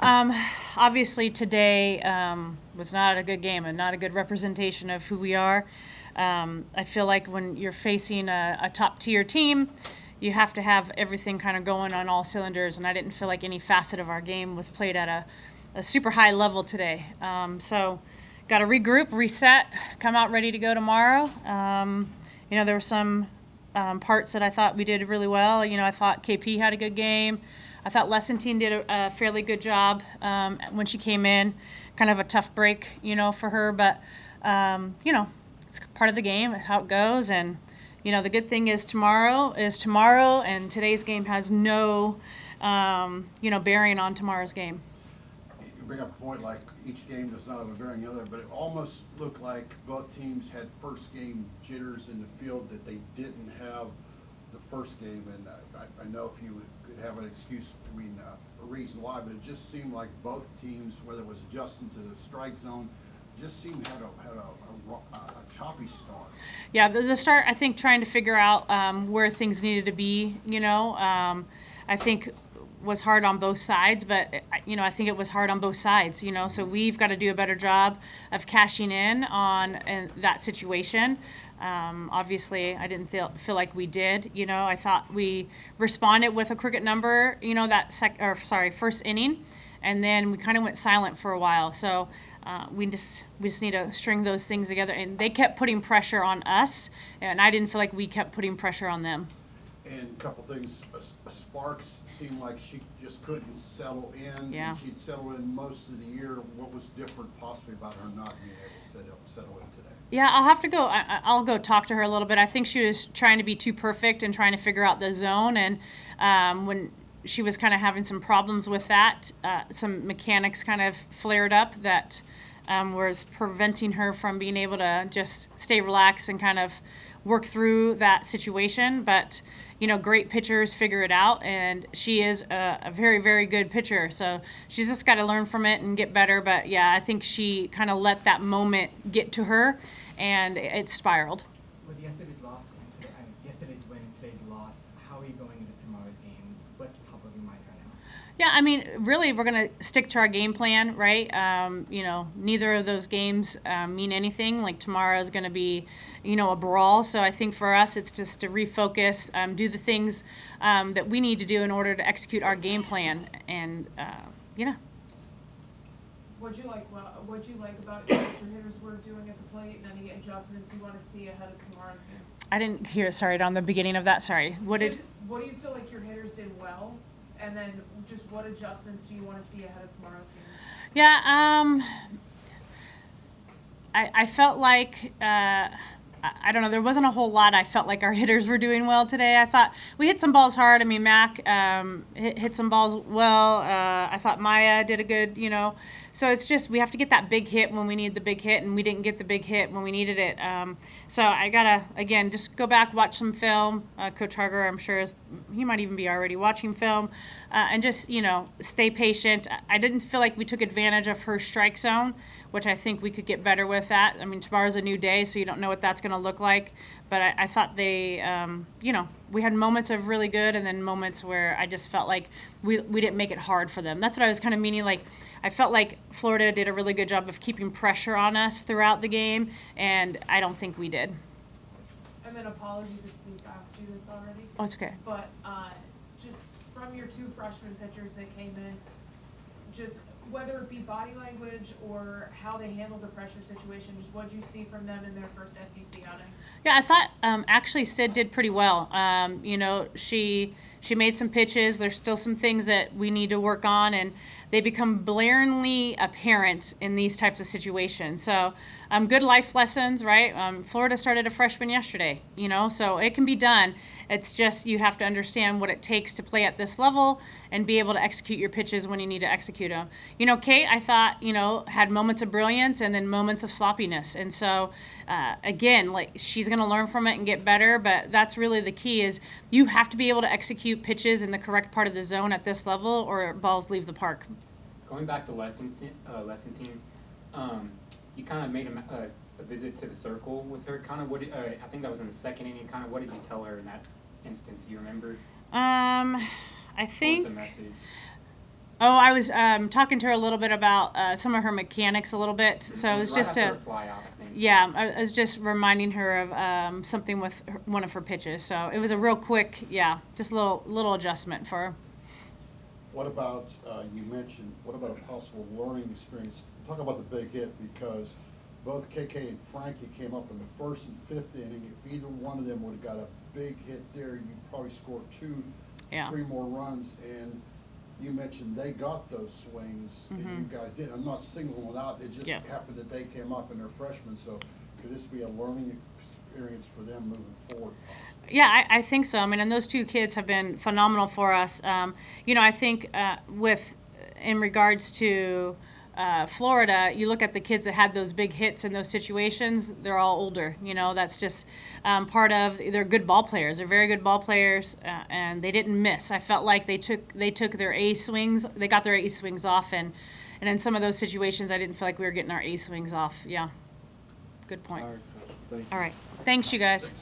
Um, Obviously, today was not a good game and not a good representation of who we are. I feel like when you're facing a top-tier team, you have to have everything kind of going on all cylinders, and I didn't feel like any facet of our game was played at a super high level today. So, got to regroup, reset, come out ready to go tomorrow. There were some parts that I thought we did really well. I thought KP had a good game. I thought Lessentine did a fairly good job when she came in. Kind of a tough break, for her, but it's part of the game, how it goes. And the good thing is tomorrow, and today's game has no, bearing on tomorrow's game. You bring up a point like each game does not have a bearing on the other, but it almost looked like both teams had first game jitters in the field that they didn't have the first game. And I know if you could have an excuse, a reason why, but it just seemed like both teams, whether it was adjusting to the strike zone, just seemed had a choppy start. Yeah, the start, I think, trying to figure out where things needed to be, I think was hard on both sides, but, I think it was hard on both sides, so we've got to do a better job of cashing in on that situation. Obviously, I didn't feel like we did. I thought we responded with a cricket number, first inning, and then we kind of went silent for a while. So we just need to string those things together. And they kept putting pressure on us, and I didn't feel like we kept putting pressure on them. And a couple things, Sparks seemed like she just couldn't settle in. Yeah. And she'd settled in most of the year. What was different possibly about her not being able to settle in today? Yeah, I'll have to go. I'll go talk to her a little bit. I think she was trying to be too perfect and trying to figure out the zone. And when she was kind of having some problems with that, some mechanics kind of flared up that was preventing her from being able to just stay relaxed and kind of work through that situation. But, great pitchers figure it out, and she is a very, very good pitcher. So she's just got to learn from it and get better. But, yeah, I think she kind of let that moment get to her, and it spiraled. With yesterday's loss and yesterday's win and today's loss, how are you going into tomorrow's game? What's the top of your mind right now? Yeah, I mean, really, we're going to stick to our game plan, right? Neither of those games mean anything. Like tomorrow is going to be, a brawl. So I think for us, it's just to refocus, do the things that we need to do in order to execute our game plan. And, What'd you like about what your hitters were doing at the plate, and any adjustments you want to see ahead of tomorrow's game? I didn't hear, sorry, on the beginning of that, sorry. What do you feel like your hitters did well, and then just what adjustments do you want to see ahead of tomorrow's game? Yeah, I felt like, I don't know, there wasn't a whole lot I felt like our hitters were doing well today. I thought we hit some balls hard. I mean, Mac hit some balls well. I thought Maya did a good, So it's just we have to get that big hit when we need the big hit, and we didn't get the big hit when we needed it. So I got to, again, just go back, watch some film. Coach Harger, I'm sure, he might even be already watching film. And just, stay patient. I didn't feel like we took advantage of her strike zone, which I think we could get better with that. I mean, tomorrow's a new day, so you don't know what that's going to look like. But I thought they, we had moments of really good and then moments where I just felt like we didn't make it hard for them. That's what I was kind of meaning. Like, I felt like Florida did a really good job of keeping pressure on us throughout the game, and I don't think we did. And then apologies if Steve's asked you this already. Oh, it's okay. But just from your two freshman pitchers that came in, just whether it be body language or how they handled the pressure situation, just what did you see from them in their first SEC outing? Yeah, I thought actually Sid did pretty well. She made some pitches. There's still some things that we need to work on, and they become blaringly apparent in these types of situations. So good life lessons, right? Florida started a freshman yesterday, so it can be done. It's just you have to understand what it takes to play at this level and be able to execute your pitches when you need to execute them. Kate, I thought, had moments of brilliance and then moments of sloppiness. And so, again, like she's going to learn from it and get better, but that's really the key is you have to be able to execute pitches in the correct part of the zone at this level or balls leave the park. Going back to Lessentine, you kind of made a visit to the circle with her. Kind of what I think that was in the second inning. Kind of what did you tell her in that instance? Do you remember? I think. What was the message? Oh, I was talking to her a little bit about some of her mechanics a little bit. So it was Right just after a, her fly out, I think. yeah, I was just reminding her of something with one of her pitches. So it was a real quick, yeah, just a little adjustment for her. What about, you mentioned, what about a possible learning experience? Talk about the big hit, because both KK and Frankie came up in the first and fifth inning. If either one of them would've got a big hit there, you'd probably score Yeah. 3 more runs. And you mentioned they got those swings, and you guys didn't. I'm not singling it out, it just Yeah. happened that they came up and they're freshmen, so could this be a learning experience for them moving forward? Yeah, I think so. I mean, and those two kids have been phenomenal for us. You know, I think in regards to Florida, you look at the kids that had those big hits in those situations, they're all older. You know, that's just part of, they're good ball players. They're very good ball players, and they didn't miss. I felt like they took their A swings, they got their A swings off, and in some of those situations, I didn't feel like we were getting our A swings off. Yeah, good point. All right, Coach. Thank you. All right, thanks, you guys.